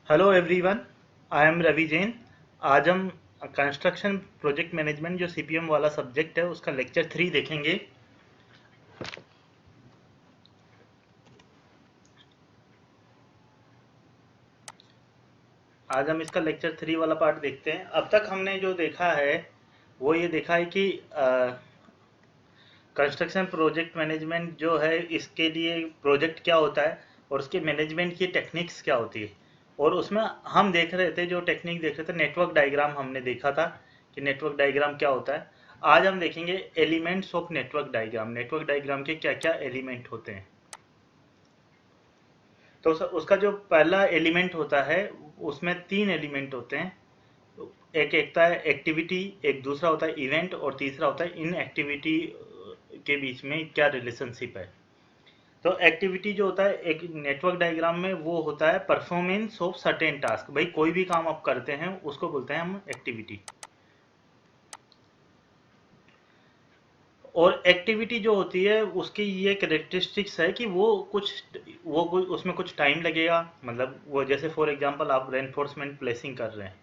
Hello everyone, I am Ravi Jain. आज हम construction project management जो सीपीएम वाला सब्जेक्ट है उसका लेक्चर 3 देखेंगे। आज हम इसका लेक्चर 3 वाला पार्ट देखते हैं। अब तक हमने जो देखा है वो ये देखा है कि कंस्ट्रक्शन प्रोजेक्ट मैनेजमेंट जो है इसके लिए प्रोजेक्ट क्या होता है और उसके मैनेजमेंट की टेक्निक्स क्या होती है। और उसमें हम देख रहे थे, जो टेक्निक देख रहे थे, नेटवर्क डायग्राम हमने देखा था कि नेटवर्क डायग्राम क्या होता है। आज हम देखेंगे elements of network diagram. Network diagram के क्या क्या एलिमेंट होते हैं। तो उसका जो पहला एलिमेंट होता है उसमें 3 एलिमेंट होते हैं। एक एक है एक्टिविटी, एक दूसरा होता है इवेंट और तीसरा होता है इन एक्टिविटी के बीच में क्या रिलेशनशिप है। तो एक्टिविटी जो होता है एक नेटवर्क डायग्राम में वो होता है परफॉर्मेंस ऑफ सर्टेन टास्क। भाई कोई भी काम आप करते हैं उसको बोलते हैं हम एक्टिविटी। और एक्टिविटी जो होती है उसकी ये कैरेक्टरिस्टिक्स है कि वो कुछ उसमें कुछ टाइम लगेगा। मतलब वो जैसे फॉर एग्जांपल आप रेनफोर्समेंट प्लेसिंग कर रहे हैं,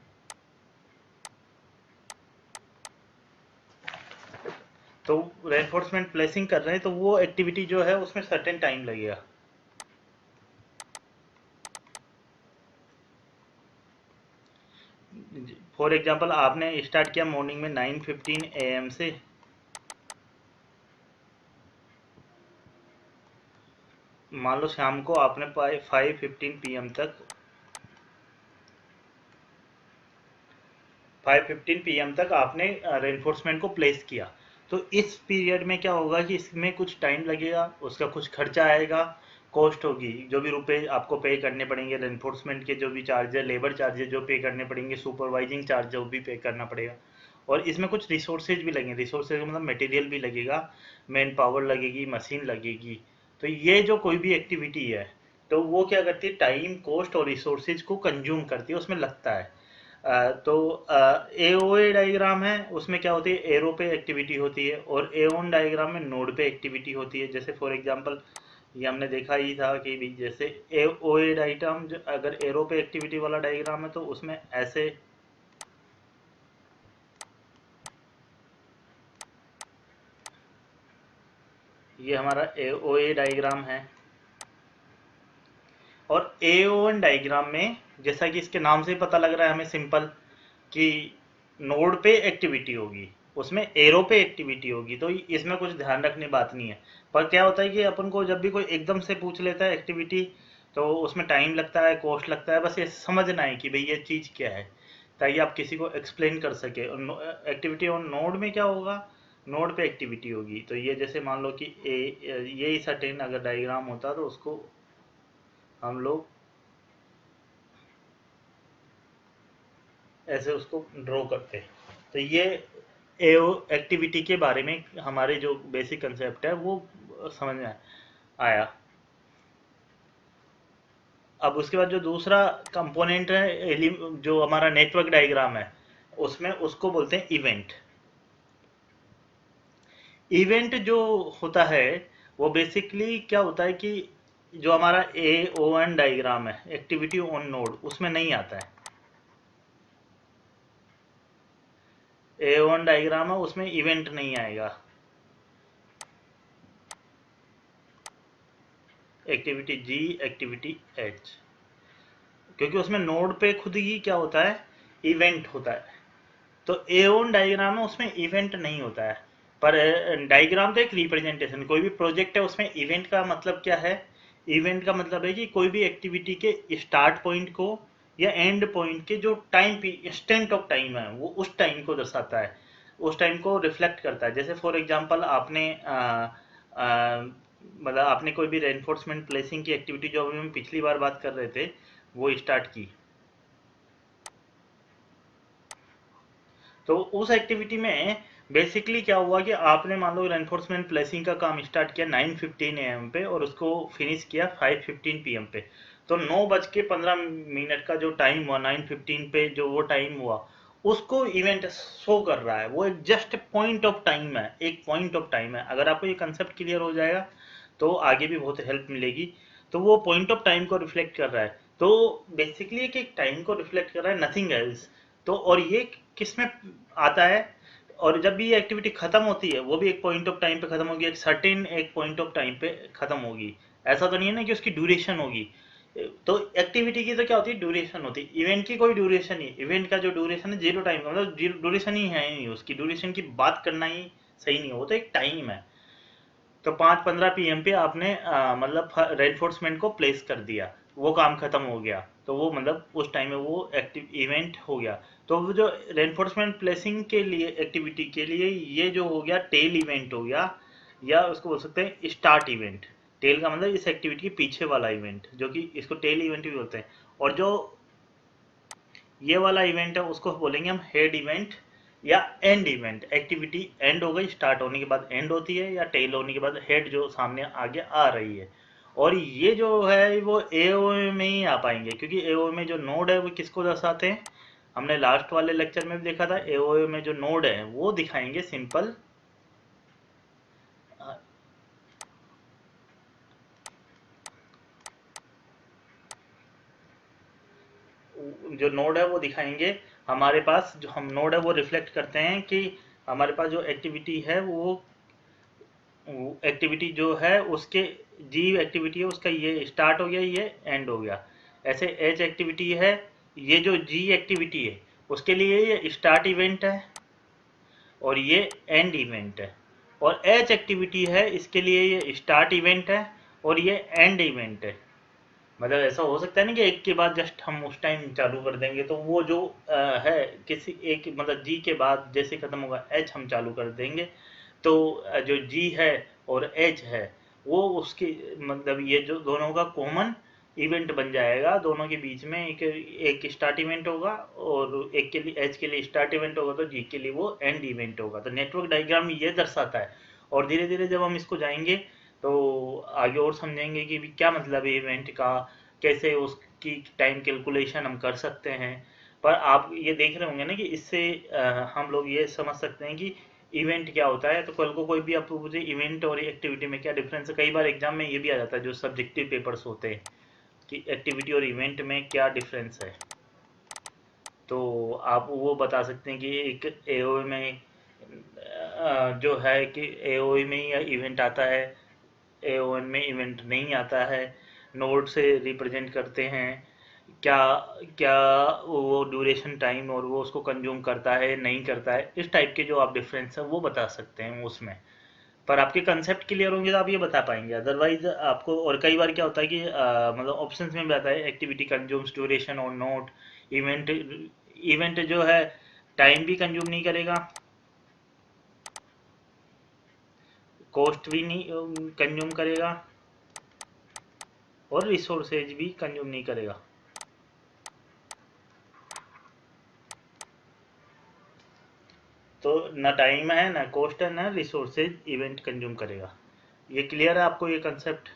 तो रेनफोर्समेंट प्लेसिंग कर रहे हैं तो वो एक्टिविटी जो है उसमें सर्टेन टाइम लगेगा। फॉर एग्जांपल आपने स्टार्ट किया मॉर्निंग में 9:15 AM से, मान लो शाम को आपने 5:15 PM तक 5:15 PM तक आपने रेनफोर्समेंट को प्लेस किया। तो इस पीरियड में क्या होगा कि इसमें कुछ टाइम लगेगा, उसका कुछ खर्चा आएगा, कॉस्ट होगी, जो भी रुपए आपको पे करने पड़ेंगे, रेनफोर्समेंट के जो भी चार्ज है, लेबर चार्जेस जो पे करने पड़ेंगे, सुपरवाइजिंग चार्ज जो भी पे करना पड़ेगा। और इसमें कुछ रिसोर्सेज भी लगेंगे। रिसोर्सेज मतलब मटेरियल भी लगेगा, मैन पावर लगेगी, मशीन लगेगी। तो ये जो कोई भी एक्टिविटी है तो वो क्या करती है, टाइम, कॉस्ट और रिसोर्सेज को कंज्यूम करती है, उसमें लगता है। तो एओए डायग्राम है, उसमें क्या होती है, एरो पे एक्टिविटी होती है, और एओन डायग्राम में नोड पे एक्टिविटी होती है। जैसे फॉर एग्जांपल ये हमने देखा ही था कि भी जैसे एओए डायग्राम अगर एरो पे एक्टिविटी वाला डायग्राम है तो उसमें ऐसे ये हमारा एओए डायग्राम है। और एओएन डायग्राम में जैसा कि इसके नाम से ही पता लग रहा है हमें सिंपल कि नोड पे एक्टिविटी होगी, उसमें एरो पे एक्टिविटी होगी, तो इसमें कुछ ध्यान रखने बात नहीं है। पर क्या होता है कि अपन को जब भी कोई एकदम से पूछ लेता है एक्टिविटी तो उसमें टाइम लगता है, कॉस्ट लगता है। बस ये समझना है कि भाई ये चीज़ क्या है, ताकि आप किसी को एक्सप्लेन कर सके। एक्टिविटी ऑन नोड में क्या होगा, नोड पे एक्टिविटी होगी। तो ये जैसे मान लो कि ये सर्टेन अगर डायग्राम होता तो उसको हम लोग ऐसे उसको ड्रॉ करते हैं। तो ये एओ एक्टिविटी के बारे में हमारे जो बेसिक कंसेप्ट है वो समझ में आया। अब उसके बाद जो दूसरा कंपोनेंट है जो हमारा नेटवर्क डायग्राम है उसमें उसको बोलते हैं इवेंट। इवेंट जो होता है वो बेसिकली क्या होता है कि जो हमारा ए ओ एन डायग्राम है एक्टिविटी ऑन नोड उसमें नहीं आता है। ए ओ एन डायग्राम है उसमें इवेंट नहीं आएगा, एक्टिविटी जी, एक्टिविटी एच, क्योंकि उसमें नोड पे खुद ही क्या होता है, इवेंट होता है। तो एओन डायग्राम में उसमें इवेंट नहीं होता है। पर डायग्राम तो एक रिप्रेजेंटेशन, कोई भी प्रोजेक्ट है उसमें इवेंट का मतलब क्या है, इवेंट का मतलब है कि कोई भी एक्टिविटी के स्टार्ट पॉइंट को या एंड पॉइंट के जो टाइम इंस्टेंट ऑफ टाइम है वो उस टाइम को दर्शाता है, उस टाइम को रिफ्लेक्ट करता है। जैसे फॉर एग्जांपल आपने मतलब आपने कोई भी रेनफोर्समेंट प्लेसिंग की एक्टिविटी जो अभी हम पिछली बार बात कर रहे थे वो स्टार्ट की, तो उस एक्टिविटी में बेसिकली क्या हुआ कि आपने मान लो रेनफोर्समेंट प्लेसिंग का काम स्टार्ट किया 9:15 AM पे और उसको फिनिश किया 5:15 PM पे। तो 9:15 का जो टाइम हुआ 9:15 पे जो वो टाइम हुआ उसको इवेंट शो कर रहा है। वो एक जस्ट पॉइंट ऑफ टाइम है, एक पॉइंट ऑफ टाइम है। अगर आपको ये कंसेप्ट क्लियर हो जाएगा तो आगे भी बहुत हेल्प मिलेगी। तो वो पॉइंट ऑफ टाइम को रिफ्लेक्ट कर रहा है। तो बेसिकली एक टाइम को रिफ्लेक्ट कर रहा है, नथिंग एल्स। तो और ये किस में आता है, और जब भी ये एक्टिविटी खत्म होती है वो भी एक पॉइंट ऑफ टाइम पे खत्म होगी, एक सर्टेन एक पॉइंट ऑफ टाइम पे खत्म होगी। ऐसा तो नहीं है ना कि उसकी ड्यूरेशन होगी। तो एक्टिविटी की तो क्या होती है, ड्यूरेशन होती है। इवेंट की कोई ड्यूरेशन नहीं, इवेंट का जो ड्यूरेशन है जीरो टाइम का, मतलब ड्यूरेशन ही है ही नहीं, उसकी ड्यूरेशन की बात करना ही सही नहीं है, वो तो एक टाइम है। तो 5:15 PM पे आपने मतलब रेनफोर्समेंट को प्लेस कर दिया, वो काम खत्म हो गया, तो वो मतलब उस टाइम में वो एक्टिव इवेंट हो गया। तो वो जो रेनफोर्समेंट प्लेसिंग के लिए एक्टिविटी के लिए ये जो हो गया टेल इवेंट हो गया, या उसको बोल सकते हैं स्टार्ट इवेंट। टेल का मतलब इस एक्टिविटी के पीछे वाला इवेंट, जो कि इसको टेल इवेंट भी बोलते हैं। और जो ये वाला इवेंट है उसको बोलेंगे हम हेड इवेंट या एंड इवेंट। एक्टिविटी एंड हो गई, स्टार्ट होने के बाद एंड होती है, या टेल होने के बाद हेड जो सामने आगे आ रही है। और ये जो है वो एओए में ही आ पाएंगे, क्योंकि एओए में जो नोड है वो किसको दर्शाते हैं, हमने लास्ट वाले लेक्चर में भी देखा था। एओए में जो नोड है वो दिखाएंगे सिंपल, जो नोड है वो दिखाएंगे। हमारे पास जो हम नोड है वो रिफ्लेक्ट करते हैं कि हमारे पास जो एक्टिविटी है वो एक्टिविटी जो है उसके जी एक्टिविटी है उसका ये स्टार्ट हो गया, ये एंड हो गया। ऐसे एच एक्टिविटी है, ये जो जी एक्टिविटी है उसके लिए ये स्टार्ट इवेंट है और ये एंड इवेंट है। और एच एक्टिविटी है इसके लिए ये स्टार्ट इवेंट है और ये एंड इवेंट है। मतलब ऐसा हो सकता है ना कि एक के बाद जस्ट हम उस टाइम चालू कर देंगे, तो वो जो है किसी एक मतलब जी के बाद जैसे खत्म होगा एच हम चालू कर देंगे, तो जो जी है और एच है वो उसके मतलब ये जो दोनों का कॉमन इवेंट बन जाएगा। दोनों के बीच में एक एक स्टार्ट इवेंट होगा, और एक के लिए एच के लिए स्टार्ट इवेंट होगा तो जी के लिए वो एंड इवेंट होगा। तो नेटवर्क डायग्राम ये दर्शाता है। और धीरे धीरे जब हम इसको जाएंगे तो आगे और समझेंगे कि भी क्या मतलब है इवेंट का, कैसे उसकी टाइम कैलकुलेशन हम कर सकते हैं। पर आप ये देख रहे होंगे ना कि इससे हम लोग ये समझ सकते हैं कि इवेंट क्या होता है। तो कल को कोई भी आपको पूछे इवेंट और एक्टिविटी में क्या डिफरेंस है, कई बार एग्जाम में ये भी आ जाता है जो सब्जेक्टिव पेपर्स होते हैं कि एक्टिविटी और इवेंट में क्या डिफरेंस है। तो आप वो बता सकते हैं कि एक एओए में जो है कि एओए में ही इवेंट आता है, एओएन में इवेंट नहीं आता है। नोड से रिप्रेजेंट करते हैं, क्या क्या वो ड्यूरेशन टाइम और वो उसको कंज्यूम करता है नहीं करता है, इस टाइप के जो आप डिफरेंस है वो बता सकते हैं उसमें। पर आपके कंसेप्ट क्लियर होंगे तो आप ये बता पाएंगे, अदरवाइज आपको। और कई बार क्या होता है कि मतलब ऑप्शंस में भी आता है एक्टिविटी कंज्यूम्स ड्यूरेशन और नोट इवेंट। इवेंट जो है टाइम भी कंज्यूम नहीं करेगा, कॉस्ट भी नहीं कंज्यूम करेगा, और रिसोर्सेज भी कंज्यूम नहीं करेगा। तो ना टाइम है ना कॉस्ट है ना रिसोर्सेज इवेंट कंज्यूम करेगा। ये क्लियर है आपको ये कंसेप्ट?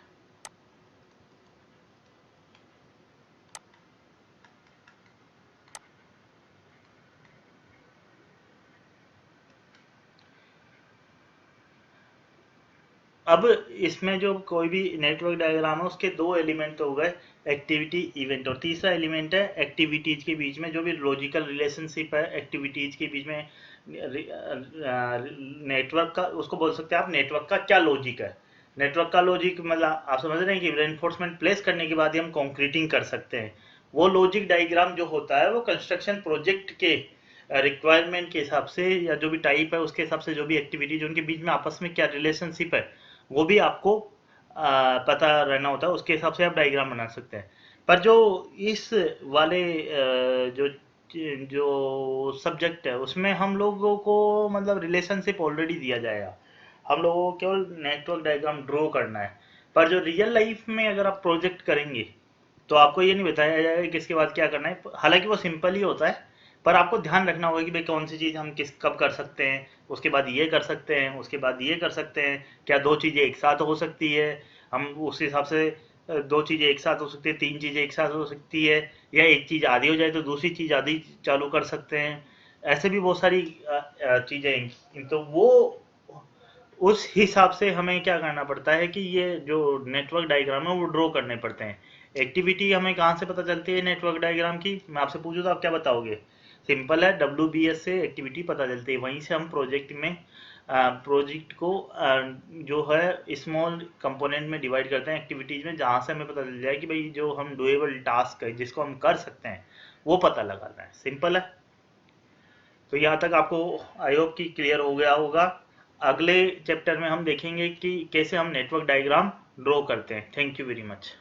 अब इसमें जो कोई भी नेटवर्क डायग्राम है उसके दो एलिमेंट हो गए, एक्टिविटी इवेंट, और तीसरा एलिमेंट है एक्टिविटीज के बीच में जो भी लॉजिकल रिलेशनशिप है एक्टिविटीज के बीच में। नेटवर्क का उसको बोल सकते हैं आप, नेटवर्क का क्या लॉजिक है। नेटवर्क का लॉजिक मतलब आप समझ रहे हैं कि रेनफोर्समेंट प्लेस करने के बाद ही हम कंक्रीटिंग कर सकते हैं। वो लॉजिक डायग्राम जो होता है वो कंस्ट्रक्शन प्रोजेक्ट के रिक्वायरमेंट के हिसाब से या जो भी टाइप है उसके हिसाब से जो भी एक्टिविटी जो उनके बीच में आपस में क्या रिलेशनशिप है वो भी आपको पता रहना होता है, उसके हिसाब से आप डायग्राम बना सकते हैं। पर जो इस वाले जो जो सब्जेक्ट है उसमें हम लोगों को मतलब रिलेशनशिप ऑलरेडी दिया जाएगा, हम लोगों को केवल नेटवर्क डायग्राम ड्रॉ करना है। पर जो रियल लाइफ में अगर आप प्रोजेक्ट करेंगे तो आपको ये नहीं बताया जाएगा कि किसके बाद क्या करना है। हालांकि वो सिंपल ही होता है, पर आपको ध्यान रखना होगा कि भाई कौन सी चीज़ हम किस कब कर सकते हैं, उसके बाद ये कर सकते हैं, उसके बाद ये कर सकते हैं, क्या दो चीज़ें एक साथ हो सकती है, हम उस हिसाब से दो चीज़ें एक साथ हो सकती है, तीन चीज़ें एक साथ हो सकती है, या एक चीज़ आधी हो जाए तो दूसरी चीज़ आधी चालू कर सकते हैं। ऐसे भी बहुत सारी चीज़ें, तो वो उस हिसाब से हमें क्या करना पड़ता है कि ये जो नेटवर्क डायग्राम है वो ड्रॉ करने पड़ते हैं। एक्टिविटी हमें कहाँ से पता चलती है नेटवर्क डायग्राम की? मैं आपसे पूछूँ तो आप क्या बताओगे? सिंपल है, WBS से एक्टिविटी पता चलती है। वहीं से हम प्रोजेक्ट में प्रोजेक्ट को जो है स्मॉल कंपोनेंट में डिवाइड करते हैं एक्टिविटीज में, जहाँ से हमें पता चल जाए कि भाई जो हम डुएबल टास्क है जिसको हम कर सकते हैं वो पता लगाना है। सिंपल है। तो यहाँ तक आपको आई होप कि क्लियर हो गया होगा। अगले चैप्टर में हम देखेंगे कि कैसे हम नेटवर्क डायग्राम ड्रॉ करते हैं। Thank you very much.